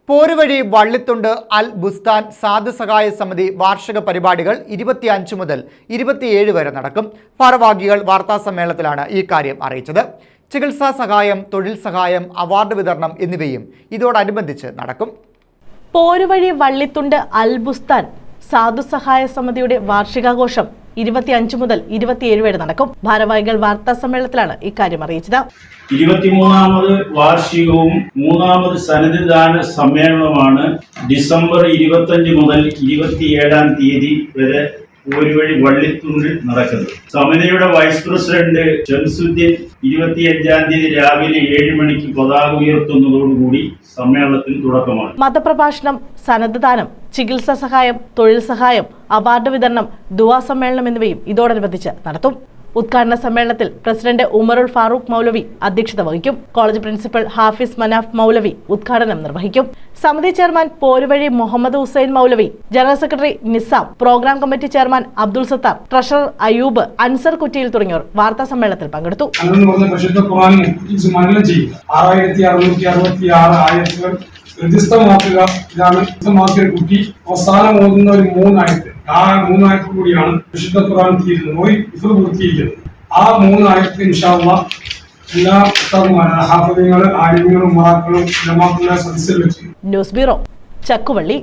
പോരുവഴി വള്ളിത്തുണ്ട് അൽ ബുസ്താൻ സാധു സഹായ സമിതി വാർഷിക പരിപാടികൾ 25 മുതൽ 27 വരെ നടക്കും. ഭാരവാഹികൾ വാർത്താസമ്മേളനത്തിലാണ് ഈ കാര്യം അറിയിച്ചത്. ചികിത്സാ സഹായം, തൊഴിൽ സഹായം, അവാർഡ് വിതരണം എന്നിവയും ഇതോടനുബന്ധിച്ച് നടക്കും. പോരുവഴി വള്ളിത്തുണ്ട് അൽ ബുസ്താൻ സാധു സഹായ സമിതിയുടെ വാർഷികാഘോഷം 25 മുതൽ 27 വരെ നടക്കും. ഭാരവാഹികൾ വാർത്താ സമ്മേളനത്തിലാണ് ഇക്കാര്യം അറിയിച്ചത്. 23ാമത് വാർഷികവും 3ാമത് സന്നദ്ധദാന സമ്മേളനവുമാണ് ഡിസംബർ 25 മുതൽ 27-ാം തീയതി വരെ പോരുവഴി വള്ളിത്തുണ്ടിൽ നടക്കുന്നത്. സമിതിയുടെ വൈസ് പ്രസിഡന്റ് ഷംസുദ്ദീൻ 25-ാം തീയതി രാവിലെ 7 മണിക്ക് പതാക ഉയർത്തുന്നതോടുകൂടി സമ്മേളനത്തിന് തുടക്കമാണ്. മതപ്രഭാഷണം, സന്നദ്ധദാനം, ചികിത്സാ സഹായം, തൊഴിൽ സഹായം, അവാർഡ് വിതരണം, ദുആ സമ്മേളനം എന്നിവയും ഇതോടനുബന്ധിച്ച് നടത്തും. ഉദ്ഘാടന സമ്മേളനത്തിൽ പ്രസിഡന്റ് ഉമറുൽ ഫാറൂഖ് മൗലവി അധ്യക്ഷത വഹിക്കും. കോളേജ് പ്രിൻസിപ്പൽ ഹാഫിസ് മനാഫ് മൗലവി ഉദ്ഘാടനം നിർവഹിക്കും. സമിതി chairman Poruvazhi Muhammad Hussain Maulavi, general secretary Nizam, programme committee chairman Abdul Sathar, treasurer Ayub, Ansar Kuttiyil തുടങ്ങിയവർ വാർത്താ സമ്മേളനത്തിൽ പങ്കെടുത്തു. വ്യത്യസ്തമാക്കുക, ഇതാണ് വ്യക്തമാക്കിയ കുട്ടി അവസാനം ഓതുന്ന ഒരു 3 ആയത്ത്. ആ 3 ആയത്ത് കൂടിയാണ് വിശുദ്ധ ഖുർആൻ തീരുന്നത്, പൂർത്തീകരിക്കുന്നത്. ആ 3 ആയത്ത് ഇൻഷാ അല്ലാഹ് എല്ലാ ഹാഫിളുകളും, ആലിമുകളും, ഉമറാക്കളും, ഉലമാക്കളുടെ സദസ്സിൽ വെച്ച്. News bureau, Chakkuvalli.